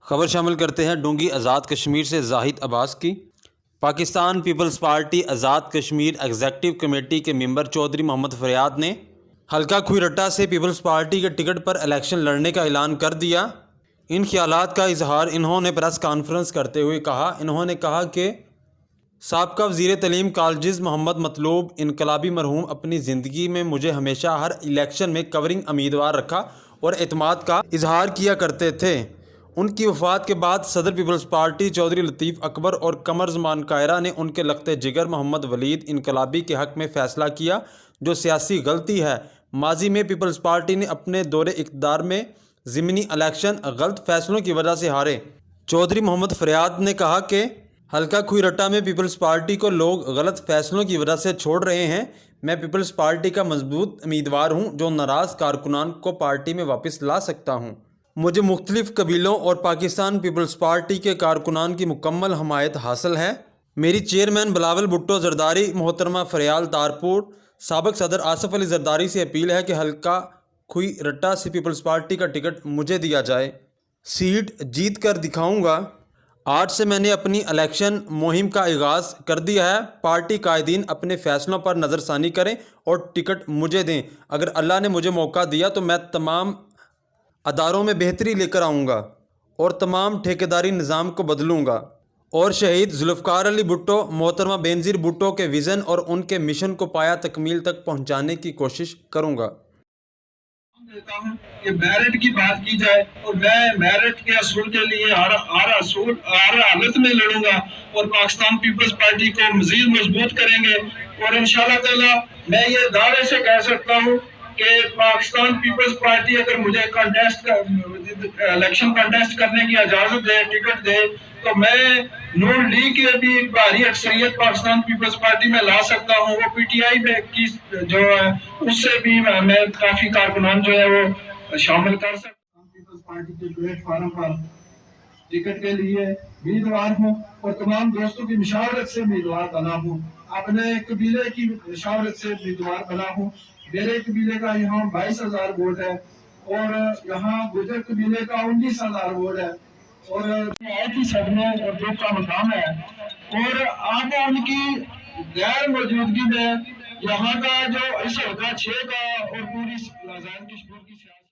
خبر شامل کرتے ہیں ڈونگی آزاد کشمیر سے زاہد عباس کی۔ Pakistan Peoples party Azad Kashmir executive committee کے ممبر چودھری محمد فریاد نے حلقہ کھوئی رٹا سے پیپلز پارٹی کے ٹکٹ پر الیکشن لڑنے کا اعلان کر دیا۔ ان خیالات کا اظہار انہوں نے پریس کانفرنس کرتے ہوئے کہا۔ انہوں نے کہا کہ سابقہ وزیر تعلیم کالجز محمد مطلوب انقلابی مرحوم اپنی زندگی میں مجھے ہمیشہ ہر الیکشن میں کورنگ امیدوار رکھا اور اعتماد کا اظہار کیا کرتے تھے۔ ان کی وفات کے بعد صدر پیپلز پارٹی چودھری لطیف اکبر اور قمر زمان کائرہ نے ان کے لخت جگر محمد ولید انقلابی کے حق میں فیصلہ کیا، جو سیاسی غلطی ہے۔ ماضی میں پیپلز پارٹی نے اپنے دور اقتدار میں ضمنی الیکشن غلط فیصلوں کی وجہ سے ہارے۔ چودھری محمد فریاد نے کہا کہ حلقہ کھوئی رٹا میں پیپلز پارٹی کو لوگ غلط فیصلوں کی وجہ سے چھوڑ رہے ہیں۔ میں پیپلز پارٹی کا مضبوط امیدوار ہوں جو ناراض کارکنان کو پارٹی میں واپس لا سکتا ہوں۔ مجھے مختلف قبیلوں اور پاکستان پیپلز پارٹی کے کارکنان کی مکمل حمایت حاصل ہے۔ میری چیئرمین بلاول بھٹو زرداری، محترمہ فریال تارپور، سابق صدر آصف علی زرداری سے اپیل ہے کہ حلقہ کھوئی رٹا سے پیپلز پارٹی کا ٹکٹ مجھے دیا جائے۔ سیٹ جیت کر دکھاؤں گا۔ آج سے میں نے اپنی الیکشن مہم کا آغاز کر دیا ہے۔ پارٹی قائدین اپنے فیصلوں پر نظر ثانی کریں اور ٹکٹ مجھے دیں۔ اگر اللہ نے مجھے موقع دیا تو میں تمام اداروں میں بہتری لے کر آؤں گا اور تمام ٹھیکیداری نظام کو بدلوں گا اور شہید ذوالفقار علی بھٹو، محترمہ بینظیر بھٹو کے ویژن اور ان کے مشن کو پایہ تکمیل تک پہنچانے کی کوشش کروں گا۔ دیتا ہوں کہ میرٹ کی بات کی جائے اور میں میرٹ کے اصول کے لیے ہر حالت میں لڑوں گا اور پاکستان پیپلز پارٹی کو مزید مضبوط کریں گے۔ اور انشاءاللہ تعالی میں یہ دعوے سے کہہ سکتا ہوں کہ پاکستان پیپلز پارٹی اگر مجھے الیکشن کنٹیسٹ کرنے کی اجازت دے، ٹکٹ دے، تو میں نون لیگ کی بھی بھاری اکثریت پاکستان پیپلز پارٹی میں لا سکتا ہوں۔ وہ پی ٹی آئی میں کی جو ہے اس سے بھی میں کافی کارکنان جو ہے وہ شامل کر سکتا ہوں۔ پیپلز پارٹی کے پلیٹ فارم پر ٹکٹ کے لیے امیدوار ہوں اور تمام دوستوں کی مشاورت سے امیدوار بنا ہوں، اپنے قبیلے کی مشاورت سے امیدوار بنا ہوں۔ میرے قبیلے کا یہاں 22,000 ووٹ ہے اور یہاں گجر قبیلے کا 19,000 ووٹ ہے اور ایک ہی صدمے اور دکھ کا مقام ہے۔ اور اب ان کی غیر موجودگی میں یہاں کا جو اس حلقہ 6 کا اور